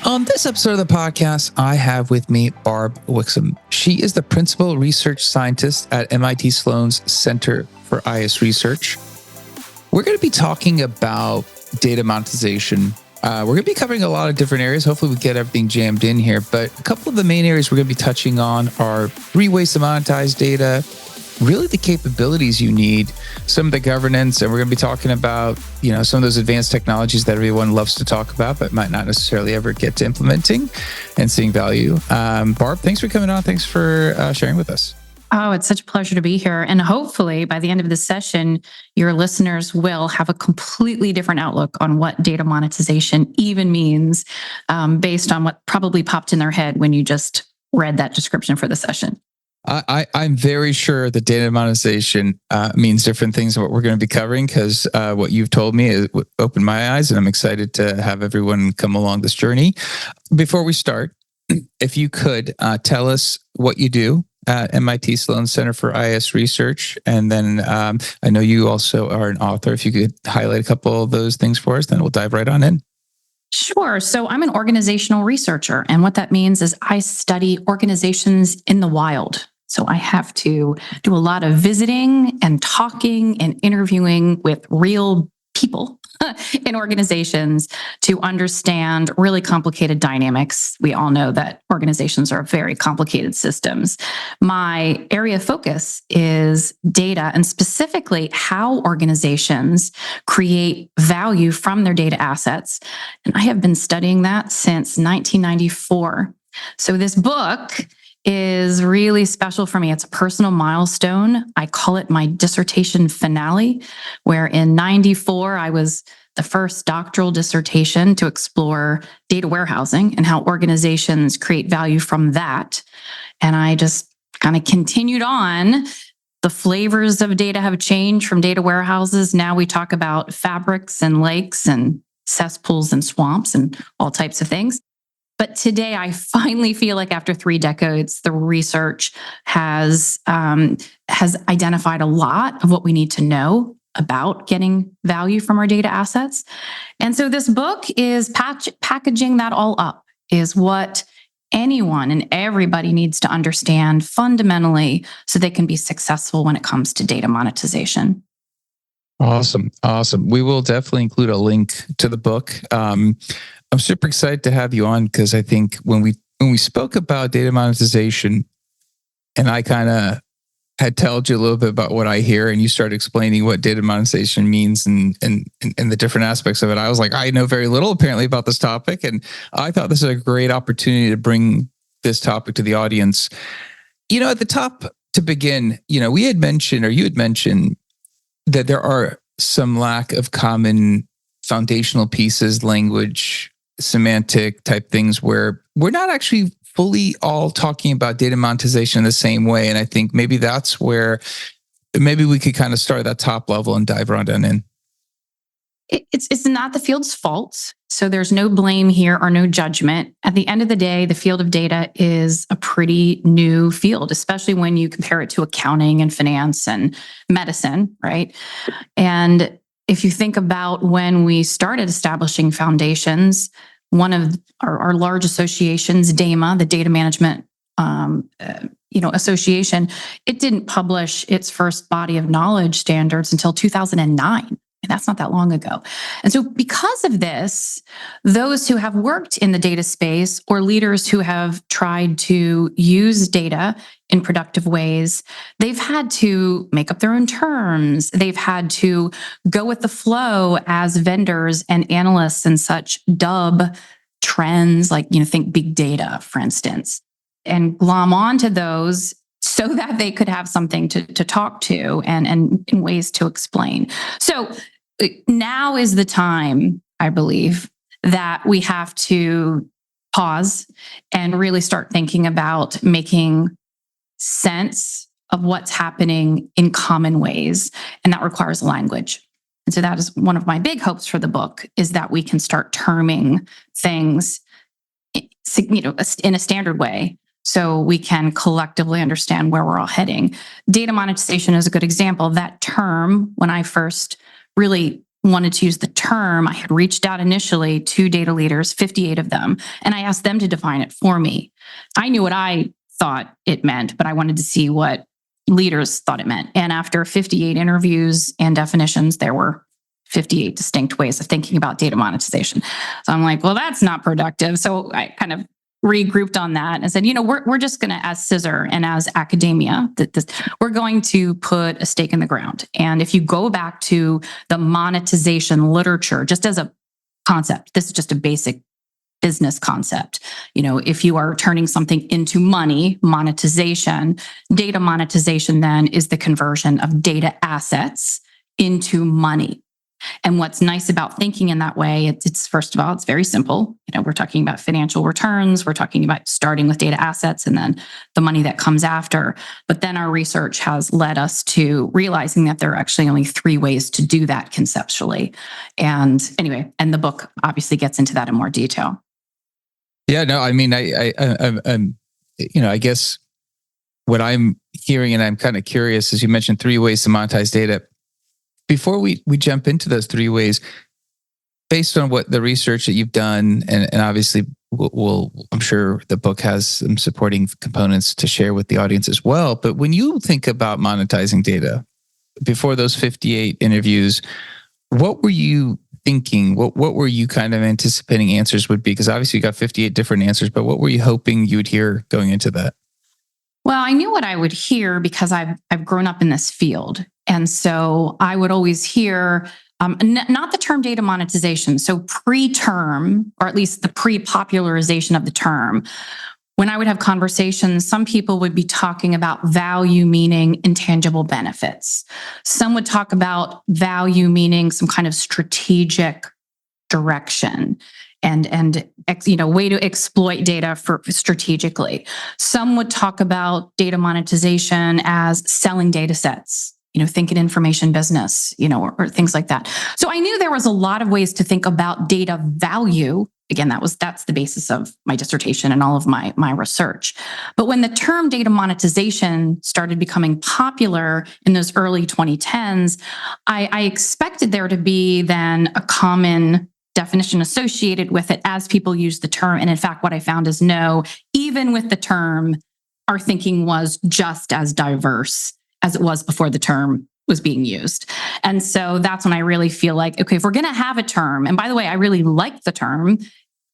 On this episode of the podcast, I have with me Barb Wixom. She is the principal research scientist at MIT Sloan's Center for IS Research. We're going to be talking about data monetization. We're going to be covering a lot of different areas. Hopefully we get everything jammed in here, but a couple of the main areas we're going to be touching on are 3 ways to monetize data, really the capabilities you need, some of the governance, and we're going to be talking about, some of those advanced technologies that everyone loves to talk about, but might not necessarily ever get to implementing and seeing value. Barb, thanks for coming on. Thanks for sharing with us. Oh, it's such a pleasure to be here. And hopefully by the end of this session, your listeners will have a completely different outlook on what data monetization even means, based on what probably popped in their head when you just read that description for the session. I'm very sure that data monetization means different things than what we're going to be covering, because what you've told me has opened my eyes, and I'm excited to have everyone come along this journey. Before we start, if you could tell us what you do at MIT Sloan Center for IS Research, and then I know you also are an author. If you could highlight a couple of those things for us, then we'll dive right on in. Sure. So I'm an organizational researcher, and what that means is I study organizations in the wild. So I have to do a lot of visiting and talking and interviewing with real people in organizations to understand really complicated dynamics. We all know that organizations are very complicated systems. My area of focus is data, and specifically how organizations create value from their data assets. And I have been studying that since 1994. So this book is really special for me. It's a personal milestone. I call it my dissertation finale, where in 94, I was the first doctoral dissertation to explore data warehousing and how organizations create value from that. And I just kind of continued on. The flavors of data have changed from data warehouses. Now we talk about fabrics and lakes and cesspools and swamps and all types of things. But today, I finally feel like after 3 decades, the research has identified a lot of what we need to know about getting value from our data assets. And so this book is packaging that all up, is what anyone and everybody needs to understand fundamentally so they can be successful when it comes to data monetization. Awesome. We will definitely include a link to the book. I'm super excited to have you on, because I think when we spoke about data monetization, and I kind of had told you a little bit about what I hear, and you started explaining what data monetization means and the different aspects of it, I was like, I know very little apparently about this topic, and I thought this was a great opportunity to bring this topic to the audience. At the top to begin, we had mentioned, or you had mentioned, that there are some lack of common foundational pieces, language, semantic type things, where we're not actually fully all talking about data monetization in the same way. And I think maybe that's where maybe we could kind of start at that top level and dive right on in. It's not the field's fault. So there's no blame here or no judgment. At the end of the day, the field of data is a pretty new field, especially when you compare it to accounting and finance and medicine, right? And if you think about when we started establishing foundations, one of our large associations, DAMA, the Data Management Association, it didn't publish its first body of knowledge standards until 2009. And that's not that long ago. And so because of this, those who have worked in the data space or leaders who have tried to use data in productive ways, they've had to make up their own terms. They've had to go with the flow as vendors and analysts and such dub trends, like, think big data, for instance, and glom onto those so that they could have something to talk to and in ways to explain. So now is the time, I believe, that we have to pause and really start thinking about making sense of what's happening in common ways. And that requires language. And so that is one of my big hopes for the book, is that we can start terming things, in a standard way, so we can collectively understand where we're all heading. Data monetization is a good example. That term, when I first really wanted to use the term, I had reached out initially to data leaders, 58 of them, and I asked them to define it for me. I knew what I thought it meant, but I wanted to see what leaders thought it meant. And after 58 interviews and definitions, there were 58 distinct ways of thinking about data monetization. So I'm like, well, that's not productive. So I kind of regrouped on that and said, we're just going to, as CISR and as academia, we're going to put a stake in the ground. And if you go back to the monetization literature, just as a concept, this is just a basic business concept. If you are turning something into money, monetization, data monetization then is the conversion of data assets into money. And what's nice about thinking in that way, it's first of all, it's very simple. We're talking about financial returns. We're talking about starting with data assets and then the money that comes after. But then our research has led us to realizing that there are actually only 3 ways to do that conceptually. And anyway, and the book obviously gets into that in more detail. Yeah, no, I mean, I guess what I'm hearing, and I'm kind of curious, as you mentioned 3 ways to monetize data. Before we jump into those 3 ways, based on what the research that you've done, and obviously I'm sure the book has some supporting components to share with the audience as well. But when you think about monetizing data, before those 58 interviews, what were you thinking? What were you kind of anticipating answers would be? Because obviously you got 58 different answers, but what were you hoping you would hear going into that? Well, I knew what I would hear because I've grown up in this field. And so I would always hear, not the term data monetization, so pre-term, or at least the pre-popularization of the term. When I would have conversations, some people would be talking about value meaning intangible benefits. Some would talk about value meaning some kind of strategic direction and way to exploit data for strategically. Some would talk about data monetization as selling data sets. Think an information business, or things like that. So I knew there was a lot of ways to think about data value. Again, that's the basis of my dissertation and all of my research. But when the term data monetization started becoming popular in those early 2010s, I expected there to be then a common definition associated with it as people use the term. And in fact, what I found is no, even with the term, our thinking was just as diverse as it was before the term was being used. And so that's when I really feel like, okay, if we're going to have a term, and by the way, I really like the term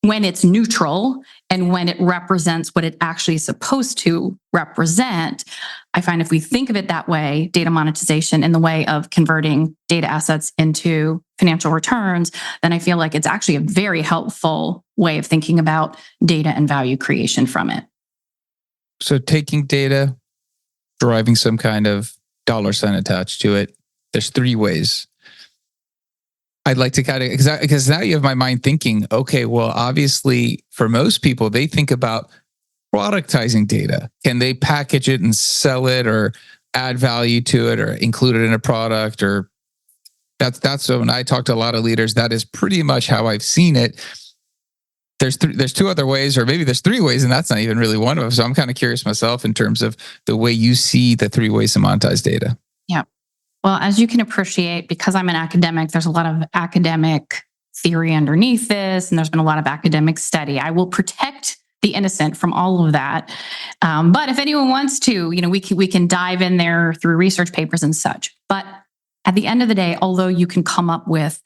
when it's neutral and when it represents what it actually is supposed to represent. I find if we think of it that way, data monetization in the way of converting data assets into financial returns, then I feel like it's actually a very helpful way of thinking about data and value creation from it. So taking data, deriving some kind of dollar sign attached to it. There's 3 ways. I'd like to kind of, because now you have my mind thinking, okay, well, obviously for most people, they think about productizing data. Can they package it and sell it or add value to it or include it in a product? Or that's when I talk to a lot of leaders, that is pretty much how I've seen it. There's 2 other ways, or maybe there's 3 ways, and that's not even really one of them. So I'm kind of curious myself in terms of the way you see the 3 ways to monetize data. Yeah. Well, as you can appreciate, because I'm an academic, there's a lot of academic theory underneath this, and there's been a lot of academic study. I will protect the innocent from all of that. But if anyone wants to, we can dive in there through research papers and such. But at the end of the day, although you can come up with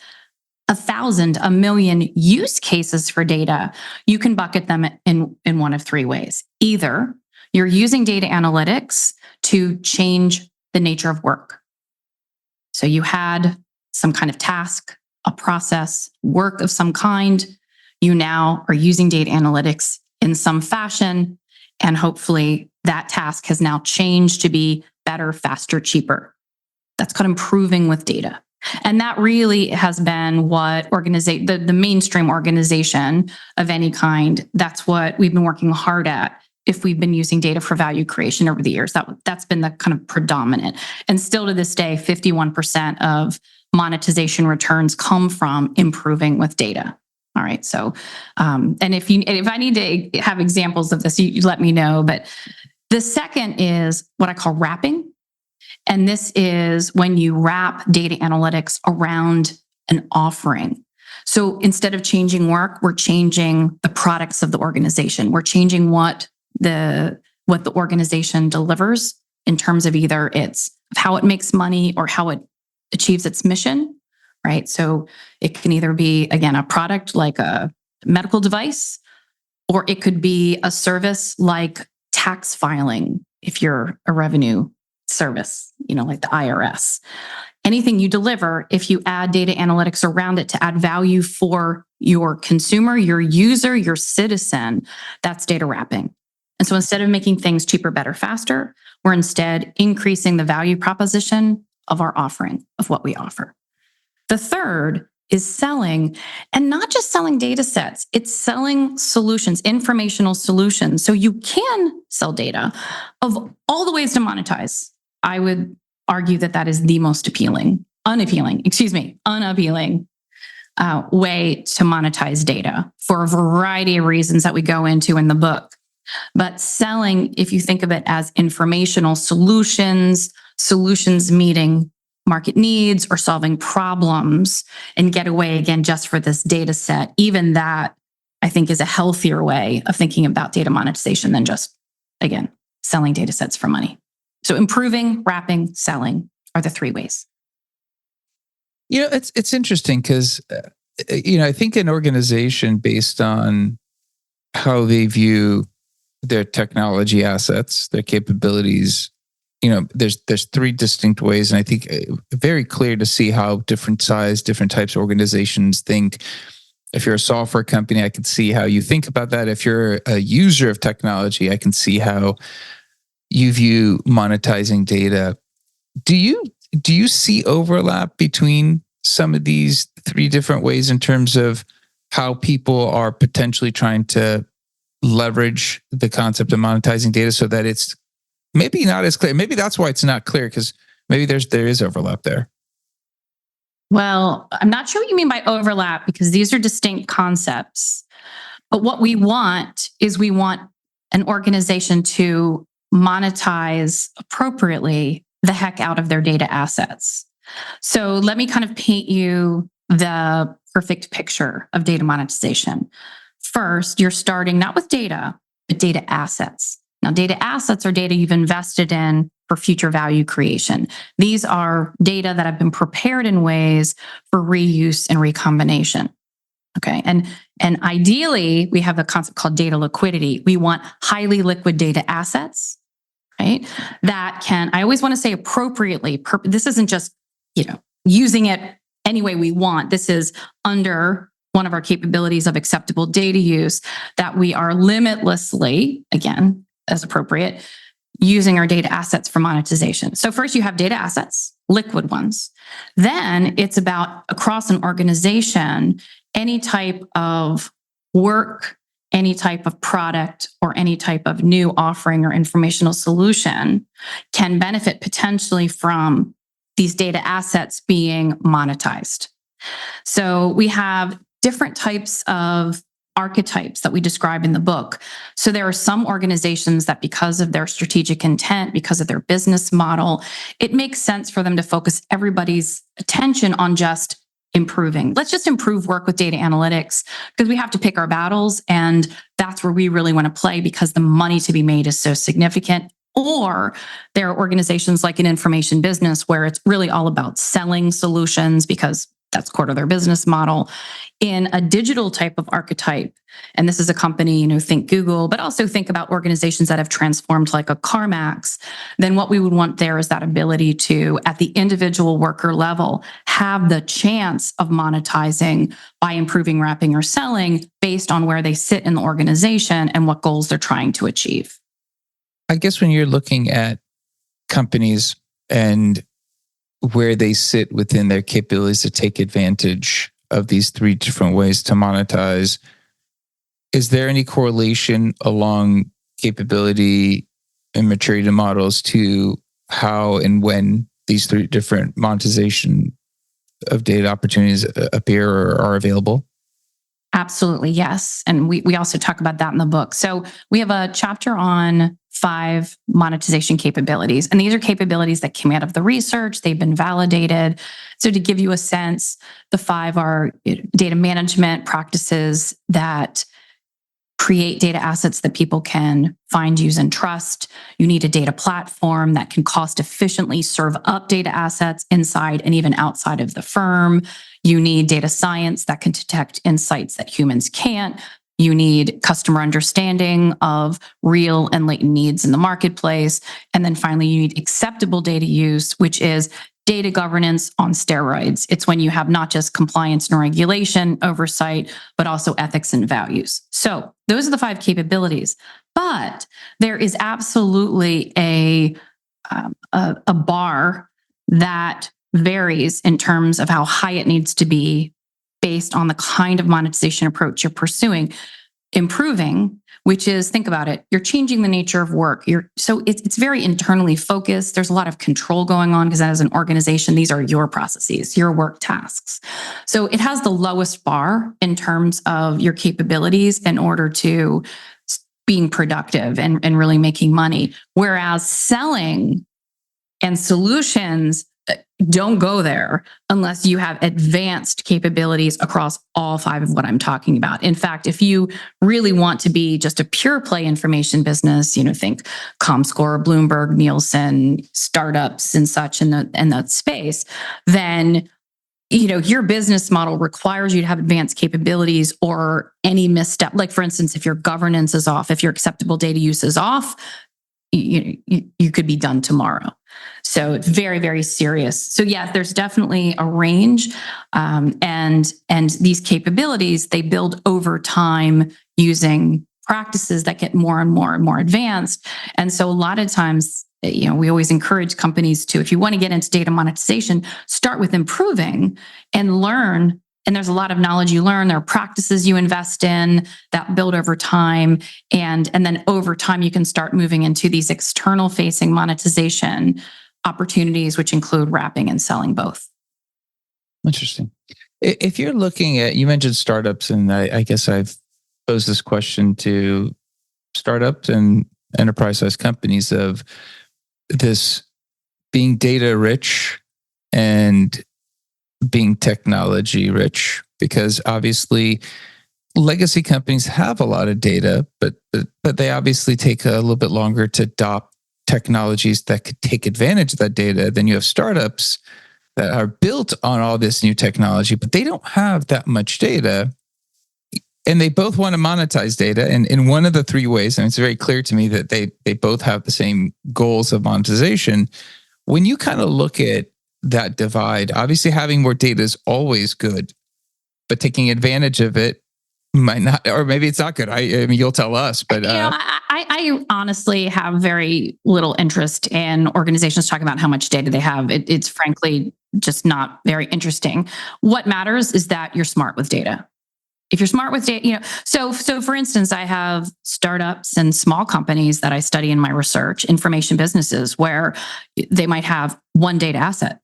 1,000, 1,000,000 use cases for data, you can bucket them in one of 3 ways. Either you're using data analytics to change the nature of work. So you had some kind of task, a process, work of some kind. You now are using data analytics in some fashion, and hopefully that task has now changed to be better, faster, cheaper. That's called improving with data. And that really has been what the mainstream organization of any kind, that's what we've been working hard at if we've been using data for value creation over the years. That's been the kind of predominant. And still to this day, 51% of monetization returns come from improving with data. All right. So, and if I need to have examples of this, you let me know. But the second is what I call wrapping. And this is when you wrap data analytics around an offering. So instead of changing work, we're changing the products of the organization. We're changing what the organization delivers in terms of either it's how it makes money or how it achieves its mission, right? So it can either be, again, a product like a medical device, or it could be a service like tax filing if you're a revenue service, like the IRS. Anything you deliver, if you add data analytics around it to add value for your consumer, your user, your citizen, that's data wrapping. And so instead of making things cheaper, better, faster, we're instead increasing the value proposition of our offering, of what we offer. The third is selling, and not just selling data sets, it's selling solutions, informational solutions. So you can sell data. Of all the ways to monetize, I would argue that is the most unappealing way to monetize data for a variety of reasons that we go into in the book. But selling, if you think of it as informational solutions meeting market needs or solving problems, and get away again just for this data set, even that I think is a healthier way of thinking about data monetization than just, again, selling data sets for money. So improving, wrapping, selling are the three ways. It's interesting because, I think an organization, based on how they view their technology assets, their capabilities, there's three distinct ways. And I think very clear to see how different types of organizations think. If you're a software company, I can see how you think about that. If you're a user of technology, I can see how you view monetizing data. Do you see overlap between some of these three different ways in terms of how people are potentially trying to leverage the concept of monetizing data so that it's maybe not as clear? Maybe that's why it's not clear, because maybe there is overlap there. Well, I'm not sure what you mean by overlap, because these are distinct concepts. But what we want is an organization to monetize appropriately the heck out of their data assets. So let me kind of paint you the perfect picture of data monetization. First, you're starting not with data, but data assets. Now, data assets are data you've invested in for future value creation. These are data that have been prepared in ways for reuse and recombination. Okay. And ideally, we have a concept called data liquidity. We want highly liquid data assets, right? That can, I always want to say appropriately, this isn't just, using it any way we want. This is under one of our capabilities of acceptable data use, that we are limitlessly, again, as appropriate, using our data assets for monetization. So first you have data assets, liquid ones. Then it's about, across an organization, any type of work, any type of product, or any type of new offering or informational solution can benefit potentially from these data assets being monetized. So we have different types of archetypes that we describe in the book. So there are some organizations that, because of their strategic intent, because of their business model, it makes sense for them to focus everybody's attention on just improving. Let's just improve work with data analytics, because we have to pick our battles, and that's where we really want to play because the money to be made is so significant. Or there are organizations like an information business where it's really all about selling solutions because that's core to their business model. In a digital type of archetype, and this is a company, think Google, but also think about organizations that have transformed like a CarMax, then what we would want there is that ability to, at the individual worker level, have the chance of monetizing by improving, wrapping, or selling based on where they sit in the organization and what goals they're trying to achieve. I guess when you're looking at companies and where they sit within their capabilities to take advantage of these three different ways to monetize, is there any correlation along capability and maturity models to how and when these three different monetization of data opportunities appear or are available? Absolutely, yes. And we also talk about that in the book. So we have a chapter on 5 monetization capabilities. And these are capabilities that came out of the research. They've been validated. So to give you a sense, the 5 are data management practices that create data assets that people can find, use, and trust. You need a data platform that can cost efficiently serve up data assets inside and even outside of the firm. You need data science that can detect insights that humans can't. You need customer understanding of real and latent needs in the marketplace. And then finally, you need acceptable data use, which is data governance on steroids. It's when you have not just compliance and regulation oversight, but also ethics and values. So those are the 5 capabilities. But there is absolutely a bar that varies in terms of how high it needs to be based on the kind of monetization approach you're pursuing. Improving, which is, think about it, you're changing the nature of work. So it's very internally focused. There's a lot of control going on because as an organization, these are your processes, your work tasks. So it has the lowest bar in terms of your capabilities in order to being productive and really making money. Whereas selling and solutions don't go there unless you have advanced capabilities across all 5 of what I'm talking about. In fact, if you really want to be just a pure play information business, think Comscore, Bloomberg, Nielsen, startups and such in that space, then your business model requires you to have advanced capabilities, or any misstep. Like, for instance, if your governance is off, if your acceptable data use is off, you could be done tomorrow. So it's very, very serious. So yeah, there's definitely a range, and these capabilities, they build over time using practices that get more and more and more advanced. And so a lot of times, we always encourage companies to, if you want to get into data monetization, start with improving and learn. And there's a lot of knowledge you learn. There are practices you invest in that build over time. And then over time, you can start moving into these external facing monetization opportunities, which include wrapping and selling both. Interesting. If you're looking at, you mentioned startups, and I guess I've posed this question to startups and enterprise-sized companies of this being data rich and being technology rich, because obviously legacy companies have a lot of data, but they obviously take a little bit longer to adopt technologies that could take advantage of that data. Then you have startups that are built on all this new technology, but they don't have that much data. And they both want to monetize data. And in one of the 3 ways, and it's very clear to me that they both have the same goals of monetization. When you kind of look at that divide, obviously having more data is always good, but taking advantage of it might not, or maybe it's not good. I mean, you'll tell us, but I honestly have very little interest in organizations talking about how much data they have. It's frankly just not very interesting. What matters is that you're smart with data. If you're smart with data, so for instance, I have startups and small companies that I study in my research, information businesses, where they might have 1 data asset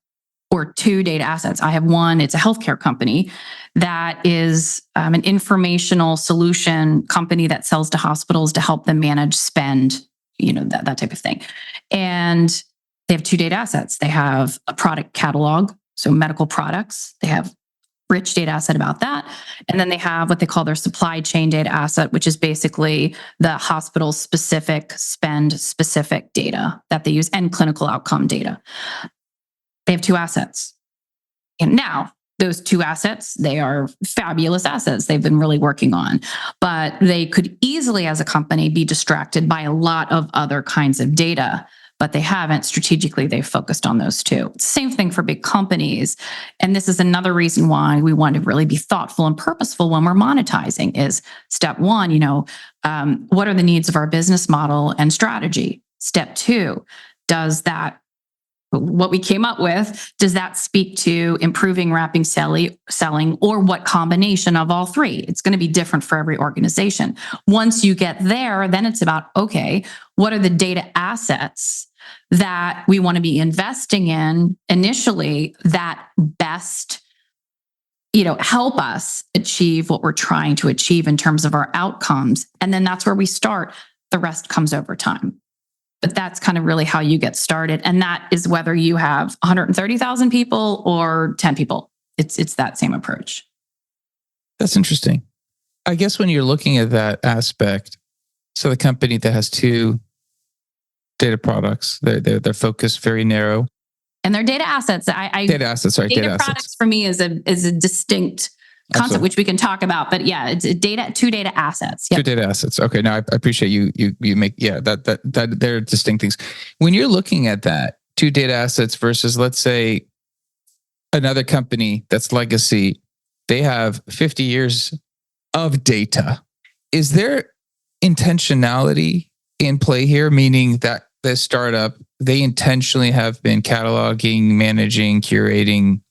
or 2 data assets. I have one, it's a healthcare company that is an informational solution company that sells to hospitals to help them manage spend, that type of thing. And they have 2 data assets. They have a product catalog, so medical products. They have rich data asset about that. And then they have what they call their supply chain data asset, which is basically the hospital specific, spend specific data that they use, and clinical outcome data. They have 2 assets. And now those 2 assets, they are fabulous assets they've been really working on, but they could easily as a company be distracted by a lot of other kinds of data, but they haven't. Strategically, they've focused on those 2. Same thing for big companies. And this is another reason why we want to really be thoughtful and purposeful when we're monetizing is step 1, what are the needs of our business model and strategy? Step 2, does that, what we came up with, does that speak to improving wrapping selling, or what combination of all 3? It's going to be different for every organization. Once you get there, then it's about, okay, what are the data assets that we want to be investing in initially that best, help us achieve what we're trying to achieve in terms of our outcomes. And then that's where we start. The rest comes over time. But that's kind of really how you get started. And that is whether you have 130,000 people or 10 people. It's that same approach. That's interesting. I guess when you're looking at that aspect, so the company that has two data products, their focus very narrow. And their data assets. Data assets, sorry. Data products assets. For me is a distinct concept, Absolutely. which we can talk about. But yeah, it's two data assets. Yep. Two data assets. Okay. Now I appreciate you make, that they're distinct things. When you're looking at that, two data assets versus, let's say, another company that's legacy, they have 50 years of data. Is there intentionality in play here? Meaning that the startup, they intentionally have been cataloging, managing, curating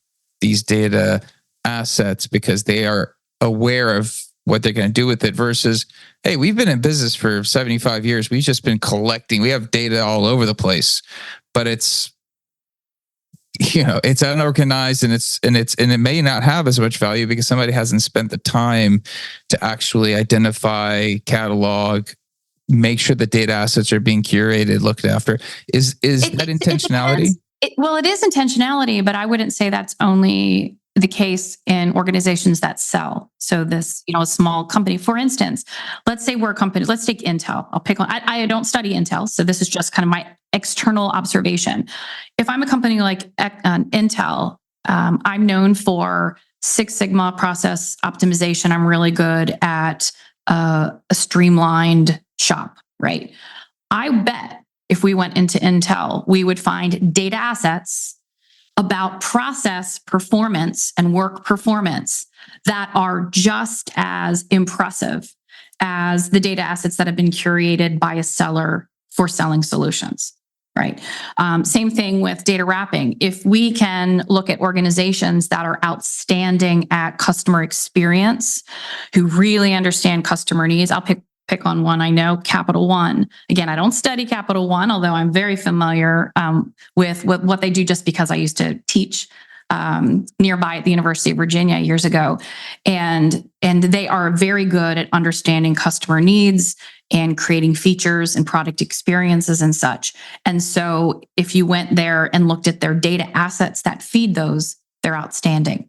these data assets because they are aware of what they're going to do with it versus, hey, we've been in business for 75 years. We've just been collecting. We have data all over the place, but it's unorganized and it may not have as much value because somebody hasn't spent the time to actually identify, catalog, make sure the data assets are being curated, looked after. Is that intentionality? It is intentionality, but I wouldn't say that's only the case in organizations that sell. So this, a small company, for instance, let's say we're a company, let's take Intel. I'll pick on, I don't study Intel. So this is just kind of my external observation. If I'm a company like Intel, I'm known for Six Sigma process optimization. I'm really good at a streamlined shop, right? I bet if we went into Intel, we would find data assets about process performance and work performance that are just as impressive as the data assets that have been curated by a seller for selling solutions, right? Same thing with data wrapping. If we can look at organizations that are outstanding at customer experience, who really understand customer needs, I'll pick on one I know, Capital One. Again, I don't study Capital One, although I'm very familiar with what they do just because I used to teach nearby at the University of Virginia years ago. And they are very good at understanding customer needs and creating features and product experiences and such. And so if you went there and looked at their data assets that feed those, they're outstanding.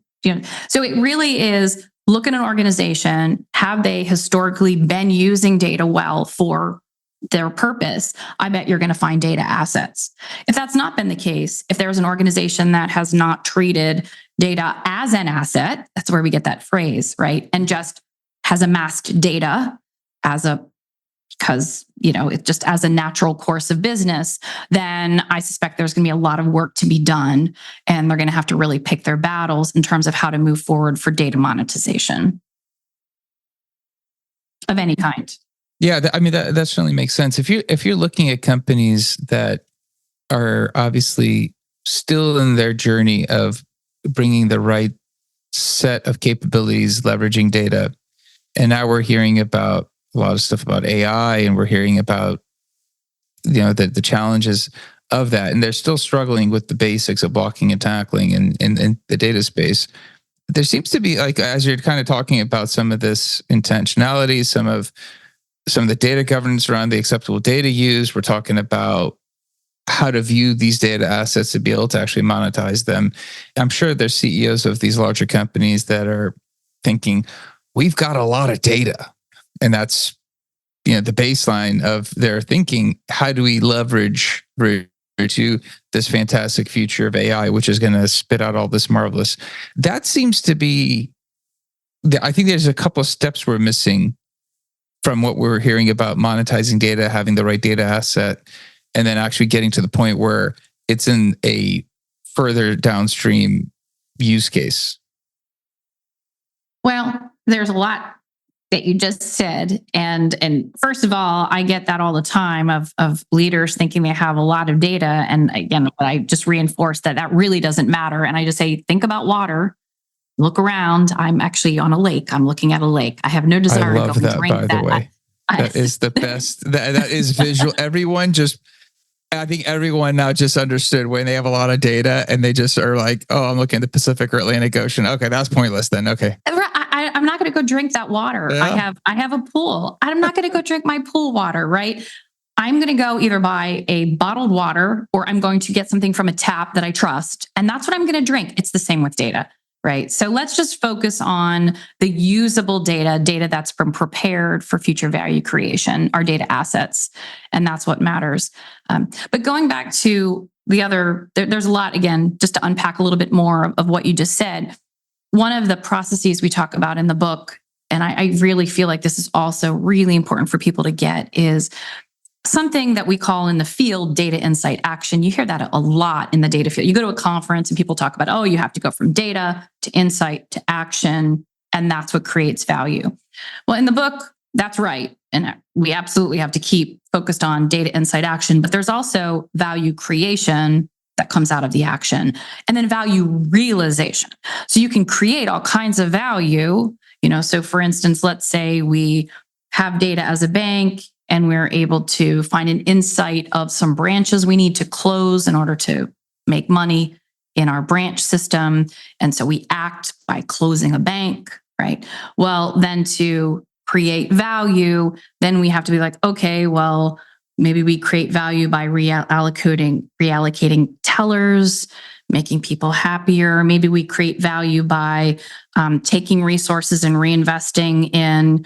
So it really is, look at an organization, have they historically been using data well for their purpose? I bet you're going to find data assets. If that's not been the case, if there's an organization that has not treated data as an asset, that's where we get that phrase, right? And just has amassed data because it's just as a natural course of business, then I suspect there's going to be a lot of work to be done, and they're going to have to really pick their battles in terms of how to move forward for data monetization of any kind. Yeah, that certainly makes sense. If you're looking at companies that are obviously still in their journey of bringing the right set of capabilities, leveraging data, and now we're hearing about a lot of stuff about AI, and we're hearing about the challenges of that, and they're still struggling with the basics of blocking and tackling in the data space. There seems to be, like, as you're kind of talking about some of this intentionality, some of the data governance around the acceptable data use, we're talking about how to view these data assets to be able to actually monetize them. I'm sure there's CEOs of these larger companies that are thinking, we've got a lot of data. And that's, the baseline of their thinking. How do we leverage to this fantastic future of AI, which is going to spit out all this marvelous? That seems to be, I think there's a couple of steps we're missing from what we're hearing about monetizing data, having the right data asset, and then actually getting to the point where it's in a further downstream use case. Well, there's a lot that you just said. And first of all, I get that all the time of leaders thinking they have a lot of data. And again, I just reinforce that really doesn't matter. And I just say, think about water, look around. I'm actually on a lake. I'm looking at a lake. I have no desire to go and drink that. By the way, that is the best. That is visual. I think everyone now just understood when they have a lot of data and they just are like, oh, I'm looking at the Pacific or Atlantic Ocean. Okay, that's pointless then. Okay. I'm not going to go drink that water. Yeah. I have a pool. I'm not going to go drink my pool water, right? I'm going to go either buy a bottled water or I'm going to get something from a tap that I trust. And that's what I'm going to drink. It's the same with data, right? So let's just focus on the usable data that's been prepared for future value creation, our data assets. And that's what matters. But going back to the other, there's a lot, again, just to unpack a little bit more of what you just said. One of the processes we talk about in the book, and I really feel like this is also really important for people to get, is something that we call in the field data, insight, action. You hear that a lot in the data field. You go to a conference and people talk about, oh, you have to go from data to insight to action, and that's what creates value. Well, in the book, that's right. And we absolutely have to keep focused on data, insight, action, but there's also value creation that comes out of the action, and then value realization. So you can create all kinds of value, so for instance, let's say we have data as a bank and we're able to find an insight of some branches we need to close in order to make money in our branch system. And so we act by closing a bank, right? Well, then to create value, then we have to be like, okay, well, maybe we create value by reallocating tellers, making people happier. Maybe we create value by taking resources and reinvesting in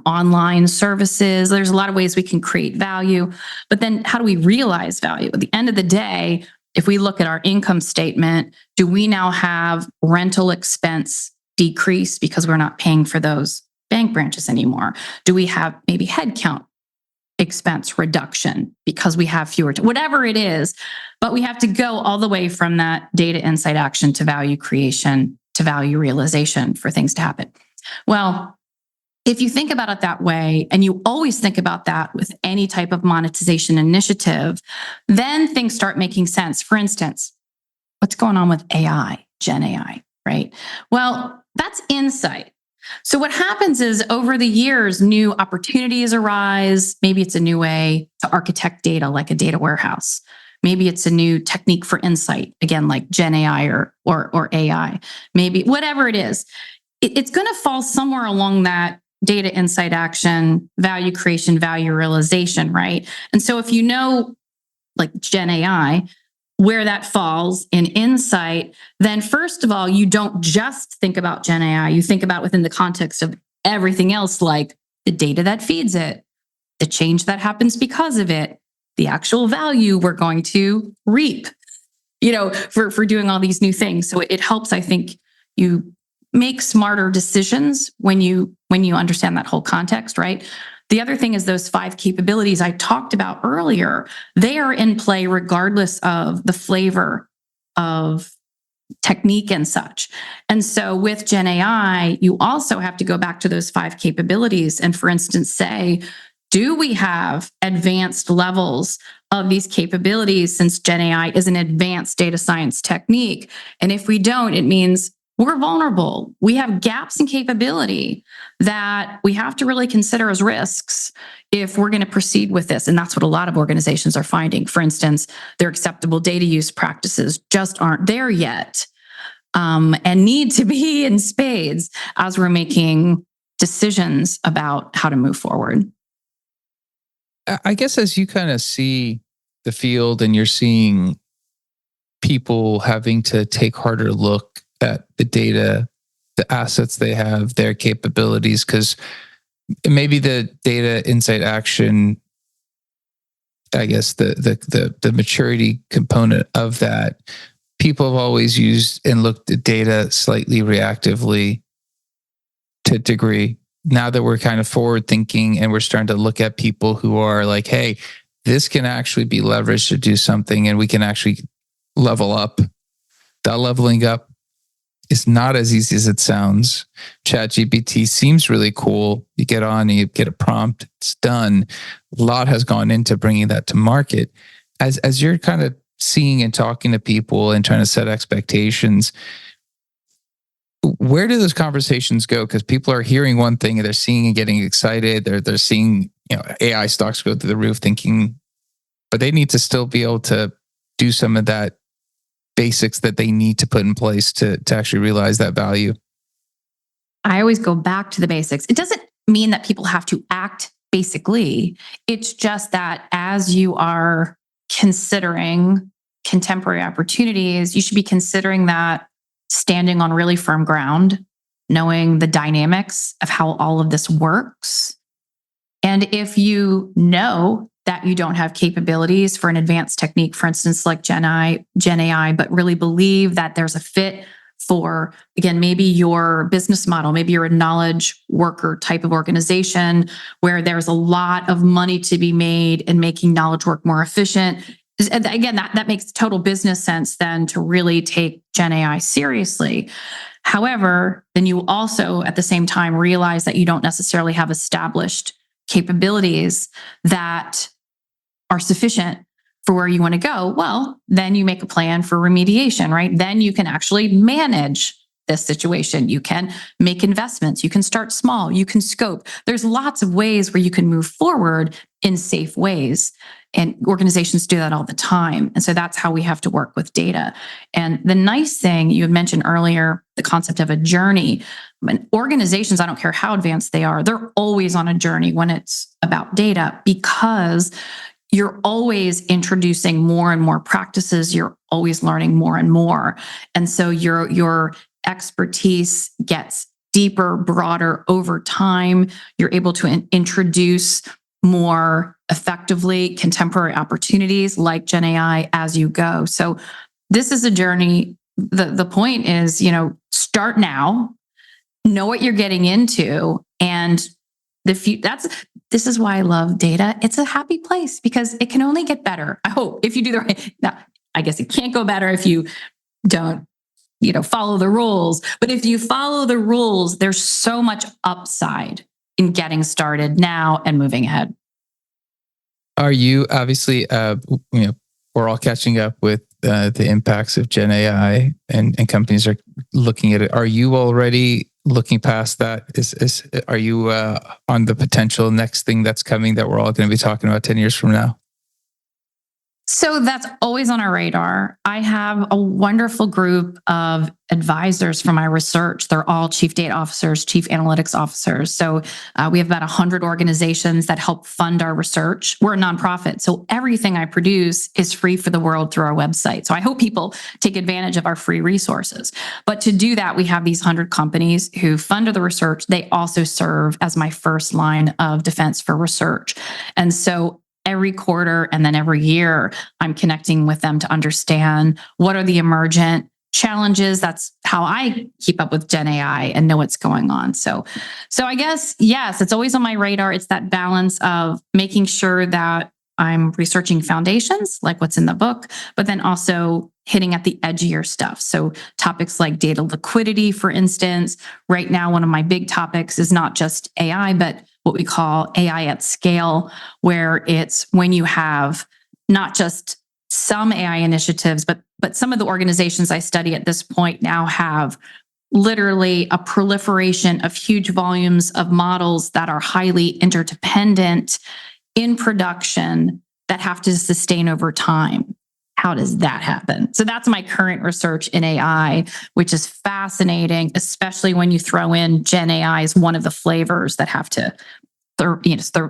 online services. There's a lot of ways we can create value. But then how do we realize value? At the end of the day, if we look at our income statement, do we now have rental expense decrease because we're not paying for those bank branches anymore? Do we have maybe headcount expense reduction because we have fewer, whatever it is, but we have to go all the way from that data, insight, action to value creation to value realization for things to happen. Well, if you think about it that way, and you always think about that with any type of monetization initiative, then things start making sense. For instance, what's going on with AI, Gen AI, right? Well, that's insight. So what happens is over the years, new opportunities arise. Maybe it's a new way to architect data, like a data warehouse. Maybe it's a new technique for insight, again, like Gen AI or AI. Maybe whatever it is, it's going to fall somewhere along that data, insight, action, value creation, value realization, right? And so if you know, like Gen AI, where that falls in insight, then first of all, you don't just think about Gen AI, you think about within the context of everything else, like the data that feeds it, the change that happens because of it, the actual value we're going to reap, for doing all these new things. So it helps, I think, you make smarter decisions when you understand that whole context, right? The other thing is those 5 capabilities I talked about earlier, they are in play regardless of the flavor of technique and such. And so with Gen AI, you also have to go back to those 5 capabilities and, for instance, say, do we have advanced levels of these capabilities since Gen AI is an advanced data science technique? And if we don't, it means we're vulnerable. We have gaps in capability that we have to really consider as risks if we're going to proceed with this. And that's what a lot of organizations are finding. For instance, their acceptable data use practices just aren't there yet, and need to be in spades as we're making decisions about how to move forward. I guess as you kind of see the field and you're seeing people having to take harder look at the data, the assets they have, their capabilities, because maybe the data, insight, action, I guess the maturity component of that, people have always used and looked at data slightly reactively to a degree. Now that we're kind of forward thinking and we're starting to look at people who are like, hey, this can actually be leveraged to do something and we can actually level up. That leveling up is not as easy as it sounds. ChatGPT seems really cool. You get on and you get a prompt, it's done. A lot has gone into bringing that to market. As you're kind of seeing and talking to people and trying to set expectations, where do those conversations go? Because people are hearing one thing and they're seeing and getting excited. They're seeing, AI stocks go through the roof, thinking, but they need to still be able to do some of that basics that they need to put in place to actually realize that value. I always go back to the basics. It doesn't mean that people have to act basically. It's just that as you are considering contemporary opportunities, you should be considering that standing on really firm ground, knowing the dynamics of how all of this works. And if you know that you don't have capabilities for an advanced technique, for instance, like Gen AI, but really believe that there's a fit for, again, maybe your business model, maybe you're a knowledge worker type of organization where there's a lot of money to be made in making knowledge work more efficient. Again, that makes total business sense then to really take Gen AI seriously. However, then you also at the same time realize that you don't necessarily have established capabilities that are sufficient for where you want to go. Well, then you make a plan for remediation, right? Then you can actually manage this situation. You can make investments. You can start small. You can scope. There's lots of ways where you can move forward in safe ways. And organizations do that all the time. And so that's how we have to work with data. And the nice thing you had mentioned earlier, the concept of a journey. When organizations, I don't care how advanced they are, they're always on a journey when it's about data because you're always introducing more and more practices. You're always learning more and more. And so your expertise gets deeper, broader over time. You're able to introduce more effectively contemporary opportunities like Gen AI as you go. So this is a journey. The point is, start now, know what you're getting into, and this is why I love data. It's a happy place because it can only get better. I hope if you do the right. Now, I guess it can't go better if you don't, follow the rules. But if you follow the rules, there's so much upside in getting started now and moving ahead. Are you obviously, we're all catching up with the impacts of Gen AI and companies are looking at it. Are you already looking past that? Are you on the potential next thing that's coming that we're all going to be talking about 10 years from now? So that's always on our radar. I have a wonderful group of advisors for my research. They're all chief data officers, chief analytics officers. So we have about 100 organizations that help fund our research. We're a nonprofit, so everything I produce is free for the world through our website. So I hope people take advantage of our free resources. But to do that, we have these 100 companies who fund the research. They also serve as my first line of defense for research. And so every quarter and then every year, I'm connecting with them to understand what are the emergent challenges. That's how I keep up with Gen AI and know what's going on. So I guess, yes, it's always on my radar. It's that balance of making sure that I'm researching foundations, like what's in the book, but then also hitting at the edgier stuff. So topics like data liquidity, for instance. Right now, one of my big topics is not just AI, but what we call AI at scale, where it's when you have not just some AI initiatives, but some of the organizations I study at this point now have literally a proliferation of huge volumes of models that are highly interdependent in production that have to sustain over time. How does that happen? So that's my current research in AI, which is fascinating, especially when you throw in Gen AI as one of the flavors that have to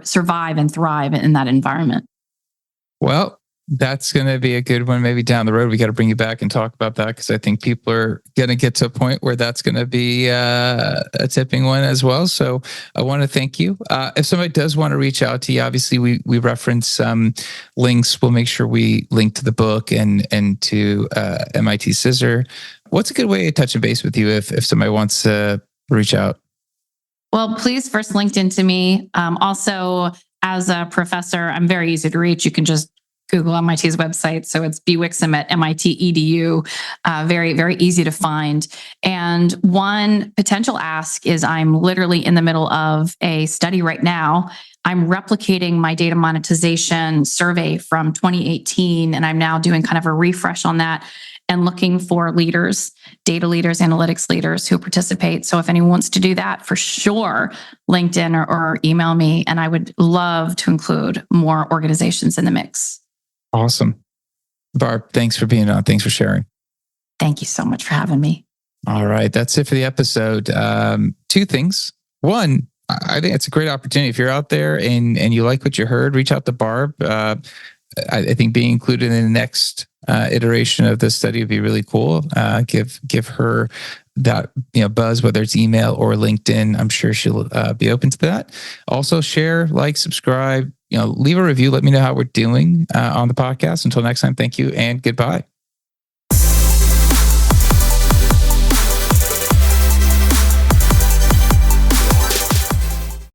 survive and thrive in that environment. Well, that's going to be a good one. Maybe down the road, we got to bring you back and talk about that because I think people are going to get to a point where that's going to be a tipping one as well. So I want to thank you. If somebody does want to reach out to you, obviously we reference some links. We'll make sure we link to the book and to MIT Scissor. What's a good way of touching base with you if somebody wants to reach out? Well, please first LinkedIn to me. Also, as a professor, I'm very easy to reach. You can just Google MIT's website. So it's bwixom at MIT edu. Very, very easy to find. And one potential ask is I'm literally in the middle of a study right now. I'm replicating my data monetization survey from 2018, and I'm now doing kind of a refresh on that and looking for leaders, data leaders, analytics leaders who participate. So if anyone wants to do that, for sure, LinkedIn or email me. And I would love to include more organizations in the mix. Awesome. Barb, thanks for being on. Thanks for sharing. Thank you so much for having me. All right. That's it for the episode. Two things. One, I think it's a great opportunity. If you're out there and you like what you heard, reach out to Barb. I think being included in the next iteration of this study would be really cool. Give her that buzz, whether it's email or LinkedIn. I'm sure she'll be open to that. Also, share, like, subscribe. Leave a review. Let me know how we're doing on the podcast. Until next time, thank you and goodbye.